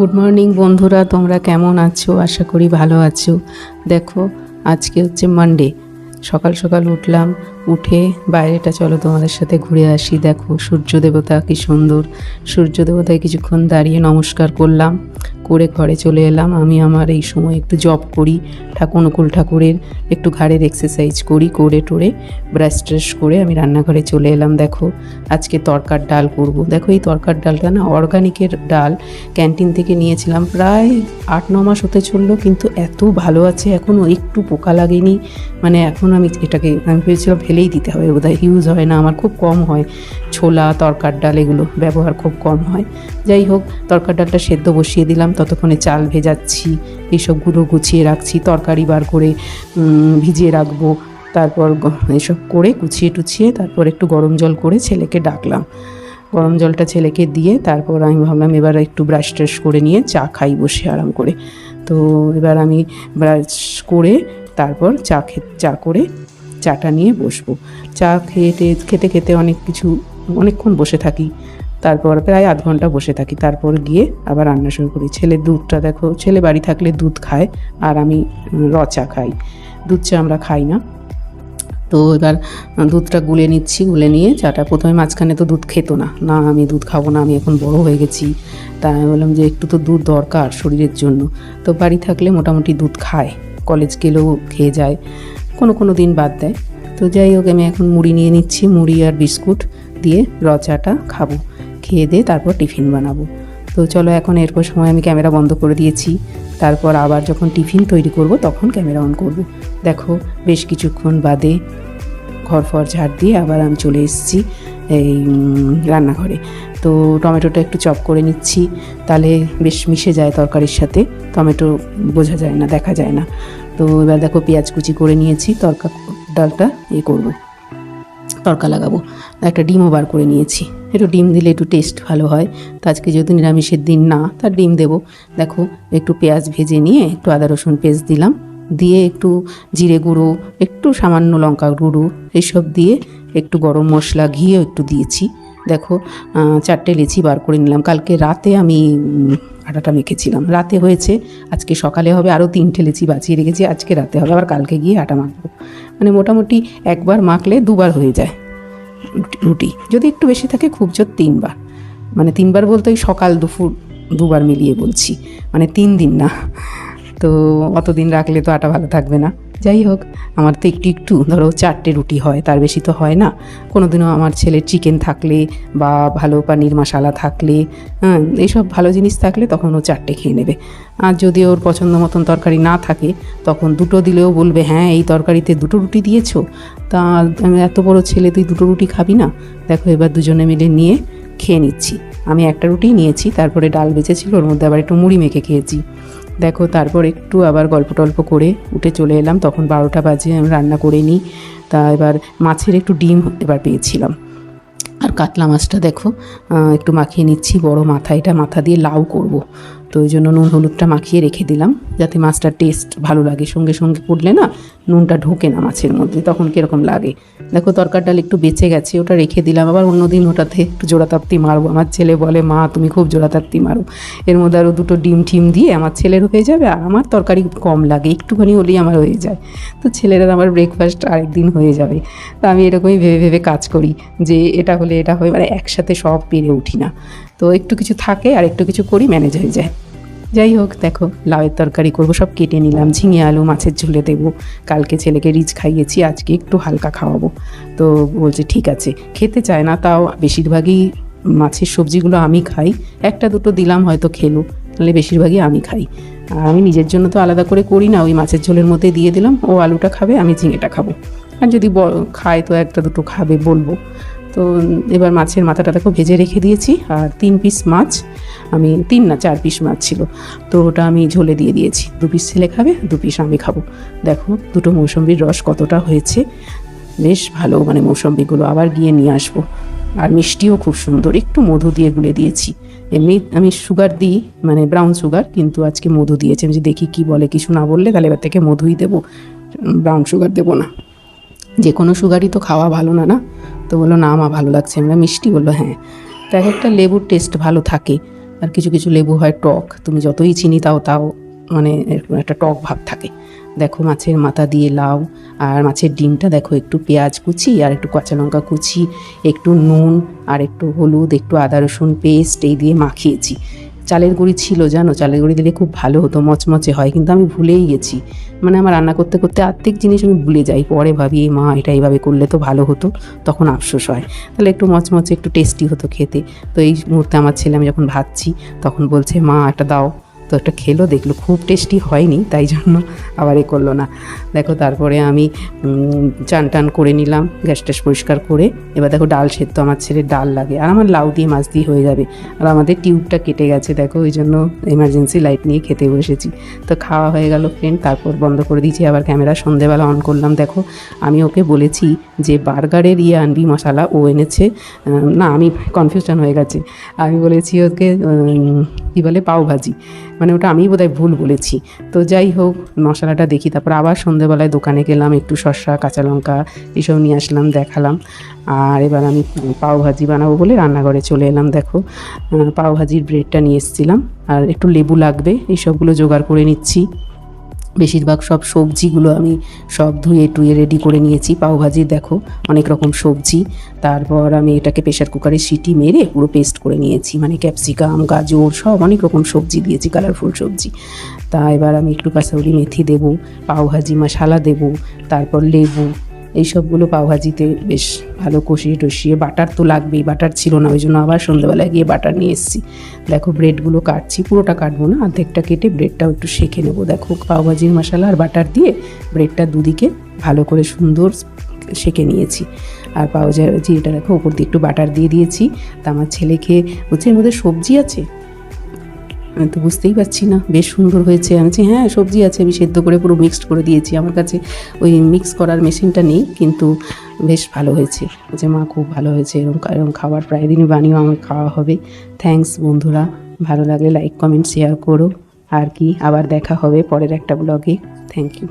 Good morning বন্ধুরা, তোমরা কেমন আছো? আশা করি ভালো আছো। দেখো, আজকে হচ্ছে মানডে। সকাল সকাল উঠলাম, উঠে বাইরেটা চলো তোমাদের সাথে ঘুরে আসি। দেখো সূর্য দেবতা কি সুন্দর। সূর্য দেবতায় কিছুক্ষণ দাঁড়িয়ে নমস্কার করলাম, করে ঘরে চলে এলাম। আমি আমার এই সময় একটু জব করি, অনুকূল ঠাকুরের একটু ঘাড়ের এক্সারসাইজ করি, করে টোরে ব্রাশ ট্রাশ করে আমি রান্নাঘরে চলে এলাম। দেখো আজকে তরকার ডাল করব। দেখো এই তরকার ডালটা না অর্গানিকের ডাল, ক্যান্টিন থেকে নিয়েছিলাম। প্রায় 8-9 মাস হতে চললো, কিন্তু এত ভালো আছে, এখনও একটু পোকা লাগেনি। মানে এখন আমি ভেবেছিলাম ফেলেই দিতে হবে, বোধহয় ইউজ হয় না, আমার খুব কম হয়। ছোলা, তরকার ডাল এগুলো ব্যবহার খুব কম হয়। যাই হোক, তরকার ডালটা সেদ্ধ বসিয়ে দিলাম, ততক্ষণে চাল ভেজাচ্ছি, এইসবগুলো গুছিয়ে রাখছি, তরকারি বার করে ভিজিয়ে রাখবো। তারপর এসব করে গুছিয়ে টুছিয়ে তারপর একটু গরম জল করে ছেলেকে ডাকলাম। গরম জলটা ছেলেকে দিয়ে তারপর আমি ভাবলাম এবার একটু ব্রাশ ট্রাশ করে নিয়ে চা খাই বসে আরাম করে। তো এবার আমি ব্রাশ করে তারপর চা করে চাটা নিয়ে বসবো। চা খেতে খেতে অনেকক্ষণ বসে থাকি। তারপর প্রায় আধ ঘন্টা বসে থাকি, তারপর গিয়ে আবার রান্না শুরু করি। ছেলের দুধটা দেখো, ছেলে বাড়ি থাকলে দুধ খায়, আর আমি চা খাই, দুধ চা আমরা খাই না। তো এবার দুধটা গুলে নিচ্ছি, গুলে নিয়ে চাটা, প্রথমে মাঝখানে তো দুধ খেতো না, আমি দুধ খাবো না, আমি এখন বড় হয়ে গেছি, তাই আমি বললাম যে একটু তো দুধ দরকার শরীরের জন্য। তো বাড়ি থাকলে মোটামুটি দুধ খায়, কলেজ গেলেও খেয়ে যায়, কোনো দিন বাদ দেয়। তো যাই হোক, আমি এখন মুড়ি নিয়ে নিচ্ছি, মুড়ি আর বিস্কুট দিয়ে চাটা খাবো, খেয়ে দিয়ে তারপর টিফিন বানাবো। তো চলো, এখন এরপর সময় আমি ক্যামেরা বন্ধ করে দিয়েছি। তারপর আবার যখন টিফিন তৈরি করব তখন ক্যামেরা অন করব। দেখো বেশ কিছুক্ষণ বাদে ঘর ঝাড় দিয়ে আবার আমি চলে এসেছি এই রান্নাঘরে। তো টমেটোটা একটু চপ করে নিচ্ছি, তাহলে বেশ মিশে যায় তরকারির সাথে, টমেটো বোঝা যায় না, দেখা যায় না। তো এবার দেখো পেঁয়াজ কুচি করে নিয়েছি, ডালটা করব, তড়কা লাগাবো। একটা ডিমও বার করে নিয়েছি, একটু ডিম দিলে একটু টেস্ট ভালো হয়। তো আজকে যেহেতু নিরামিষের দিন না, তার ডিম দেবো। দেখো একটু পেঁয়াজ ভেজে নিয়ে একটু আদা রসুন পেস্ট দিলাম, দিয়ে একটু জিরে গুঁড়ো, একটু সামান্য লঙ্কা গুঁড়ো, এইসব দিয়ে একটু গরম মশলা, ঘিও একটু দিয়েছি। দেখো 4টে লেচি বার করে নিলাম। কালকে রাতে আমি আটাটা মেখেছিলাম, রাতে হয়েছে, আজকে সকালে হবে। আরও 3টে লেচি বাঁচিয়ে রেখেছি, আজকে রাতে হবে, আবার কালকে গিয়ে আটা মাখবো। মানে মোটামুটি একবার মাখলে 2বার হয়ে যায় রুটি, যদি একটু বেশি থাকে খুব জোর 3বার। মানে 3বার বলতে ওই সকাল দুপুর 2বার মিলিয়ে বলছি, মানে 3 দিন না। তো অতদিন রাখলে তো আটা ভালো থাকবে না। যাই হোক, আমার তো একটু ধরো 4টে রুটি হয়, তার বেশি তো হয় না। কোনো দিনও আমার ছেলের চিকেন থাকলে বা ভালো পানির মশলা থাকলে, এইসব ভালো জিনিস থাকলে তখন ও 4টে খেয়ে নেবে। আর যদি ওর পছন্দ মতন তরকারি না থাকে তখন 2টো দিলেও বলবে হ্যাঁ এই তরকারিতে 2টো রুটি দিয়েছো। তা এত বড় ছেলে, তুই 2টো রুটি খাবি না? দেখো এবার দুজনে মিলে নিয়ে খেয়ে নিচ্ছি। আমি একটা রুটি নিয়েছি, তারপরে ডাল বেঁচেছিল, ওর মধ্যে আবার একটু মুড়ি মেখে খেয়েছি। দেখো তারপর একটু আবার গল্প টল্প করে উঠে চলে এলাম, তখন 12টা বাজে, আমি রান্না করে নিই। তা এবার মাছের একটু ডিম এবার পেয়েছিলাম, আর কাতলা মাছটা দেখো একটু মাখিয়ে নিচ্ছি, বড় মাথা, এটা মাথা দিয়ে লাউ করব। তো ওই জন্য নুন হলুদটা মাখিয়ে রেখে দিলাম, যাতে মাছটার টেস্ট ভালো লাগে। সঙ্গে সঙ্গে পড়লে না নুনটা ঢোকে না মাছের মধ্যে, তখন কীরকম লাগে। দেখো তরকার ডাল একটু বেঁচে গেছে, ওটা রেখে দিলাম, আবার অন্যদিন ওটাতে একটু জোড়াতাপ্তি মারবো। আমার ছেলে বলে মা তুমি খুব জোড়াতাপ্তি মারো, এর মধ্যে আরও 2টো ডিম ঠিম দিয়ে আমার ছেলেরও হয়ে যাবে, আর আমার তরকারি কম লাগে, একটুখানি হলেই আমার হয়ে যায়। তো ছেলেরা আমার ব্রেকফাস্ট আরেকদিন হয়ে যাবে। তো আমি এরকমই ভেবে কাজ করি যে এটা হলে এটা হয়, মানে একসাথে সব পেরে উঠি না। তো একটু কিছু থাকে আর একটু কিছু করি, ম্যানেজ হয়ে যায়। যাই হোক, দেখো লাউয়ের তরকারি করব, সব কেটে নিলাম, ঝিঙে আলু মাছের ঝোলে দেবো। কালকে ছেলেকে রিচ খাইয়েছি, আজকে একটু হালকা খাওয়াবো। তো বলছে ঠিক আছে, খেতে চায় না, তাও বেশিরভাগই মাছের সবজিগুলো আমি খাই, 1-2টো দিলাম হয়তো খেলো, তাহলে বেশিরভাগই আমি খাই। আর আমি নিজের জন্য তো আলাদা করে করি না, ওই মাছের ঝোলের মধ্যে দিয়ে দিলাম, ও আলুটা খাবে, আমি ঝিঙেটা খাবো, আর যদি খায় তো 1-2টো খাবে বলবো। তো এবার মাছের মাথাটা দেখো ভেজে রেখে দিয়েছি, আর 3 পিস মাছ, আমি 4 পিস মাছ ছিল, তো ওটা আমি ঝোলে দিয়ে দিয়েছি। 2 পিস ছেলে খাবে, 2 পিস আমি খাবো। দেখো 2টো মৌসম্বির রস কতটা হয়েছে, বেশ ভালো, মানে মৌসম্বিগুলো আবার গিয়ে নিয়ে আসবো। আর মিষ্টিও খুব সুন্দর, একটু মধু দিয়ে গুলে দিয়েছি। এমনি আমি সুগার দিই, মানে ব্রাউন সুগার, কিন্তু আজকে মধু দিয়েছি। আমি যে দেখি কি বলে, কিছু না বললে তাহলে এবার থেকে মধুই দেবো, ব্রাউন সুগার দেবো না। যে কোনো সুগারই তো খাওয়া ভালো না, না? তো বললো না আমার ভালো লাগছে, আমরা মিষ্টি, বললো হ্যাঁ। তো এক একটা লেবুর টেস্ট ভালো থাকে, আর কিছু কিছু লেবু হয় টক, তুমি যতই চিনি তাও মানে এরকম একটা টক ভাব থাকে। দেখো মাছের মাথা দিয়ে লাউ আর মাছের ডিমটা দেখো একটু পেঁয়াজ কুচি আর একটু কাঁচা লঙ্কা কুচি, একটু নুন আর একটু হলুদ, একটু আদা রসুন পেস্ট এই দিয়ে মাখিয়েছি। চালের গুঁড়ি ছিল জানো, চালের গুঁড়ি দিলে খুব ভালো হতো, মচমচে হয়, কিন্তু আমি ভুলেই গেছি। মানে আমার রান্না করতে করতে আর্ধেক জিনিস আমি ভুলে যাই, পরে ভাবি মা এটা এইভাবে করলে তো ভালো হতো, তখন আফসোস হয়। তাহলে একটু মচমচে একটু টেস্টি হতো খেতে। তো এই মুহূর্তে আমার ছেলে, আমি যখন ভাজছি তখন বলছে মা একটা দাও, তো একটা খেলো, দেখলো খুব টেস্টি হয়নি, তাই জন্য আবার করলো না। দেখো তারপরে আমি চান টান করে নিলাম, গ্যাস ট্যাস পরিষ্কার করে। এবার দেখো ডাল সেদ্ধ, আমার ছেলের ডাল লাগে আর আমার লাউ দিয়ে মাছ দিয়ে হয়ে যাবে। আর আমাদের টিউবটা কেটে গেছে দেখো, ওই জন্য এমার্জেন্সি লাইট নিয়ে খেতে বসেছি। তো খাওয়া হয়ে গেল ফ্রেন্ড, তারপর বন্ধ করে দিয়েছি আবার ক্যামেরা। সন্ধেবেলা অন করলাম, দেখো আমি ওকে বলেছি যে বার্গারের আনবি মশলা, ও এনেছে না, আমি কনফিউশন হয়ে গেছে। আমি বলেছি ওকে কী বলে পাওভাজি, মানে ওটা আমি বোধহয় ভুল বলেছি। তো যাই হোক মশলাটা দেখি, তারপর আবার সন্ধেবেলায় দোকানে গেলাম, একটু শসা কাঁচা লঙ্কা এসব নিয়ে আসলাম, দেখালাম। আর এবার আমি পাওভাজি বানাবো বলে রান্নাঘরে চলে এলাম। দেখো পাওভাজির ব্রেডটা নিয়ে এসেছিলাম, আর একটু লেবু লাগবে, এইসবগুলো জোগাড় করে নিচ্ছি। বেশিরভাগ সব সবজিগুলো আমি সব ধুয়ে টুয়ে রেডি করে নিয়েছি। পাওভাজির দেখো অনেক রকম সবজি, তারপর আমি এটাকে প্রেশার কুকারে সিটি মেরে পুরো পেস্ট করে নিয়েছি, মানে ক্যাপসিকাম গাজর সব অনেক রকম সবজি দিয়েছি, কালারফুল সবজি। তা এবার আমি একটু কাসুরি মেথি দেবো, পাওভাজি মশলা দেবো, তারপর লেবু, এই সবগুলো পাওভাজিতে বেশ ভালো কষিয়ে টষিয়ে, বাটার তো লাগবেই, বাটার ছিল না, ওই জন্য আবার সন্ধ্যাবেলায় গিয়ে বাটার নিয়ে এসেছি। দেখো ব্রেডগুলো কাটছি, পুরোটা কাটবো না, অর্ধেকটা কেটে ব্রেডটাও একটু সেঁকে নেবো। দেখো পাওভাজির মশলা আর বাটার দিয়ে ব্রেডটা দুদিকে ভালো করে সুন্দর সেঁকে নিয়েছি। আর পাওভাজি এটা দেখো ওপর দিয়ে একটু বাটার দিয়ে দিয়েছি। তা আমার ছেলেকে বলছে এর মধ্যে সবজি আছে, আমি তো বুঝতেই পারছি না, বেশ সুন্দর হয়েছে। আমি বলছি হ্যাঁ সবজি আছে, আমি সেদ্ধ করে পুরো মিক্সড করে দিয়েছি, আমার কাছে ওই মিক্স করার মেশিনটা নেই, কিন্তু বেশ ভালো হয়েছে। বলছে মা খুব ভালো হয়েছে, এরকম খাবার প্রায় দিনই বানিয়েও আমার খাওয়া হবে। থ্যাঙ্কস বন্ধুরা, ভালো লাগলে লাইক কমেন্ট শেয়ার করো। আর কি, আবার দেখা হবে পরের একটা ব্লগে। Thank you.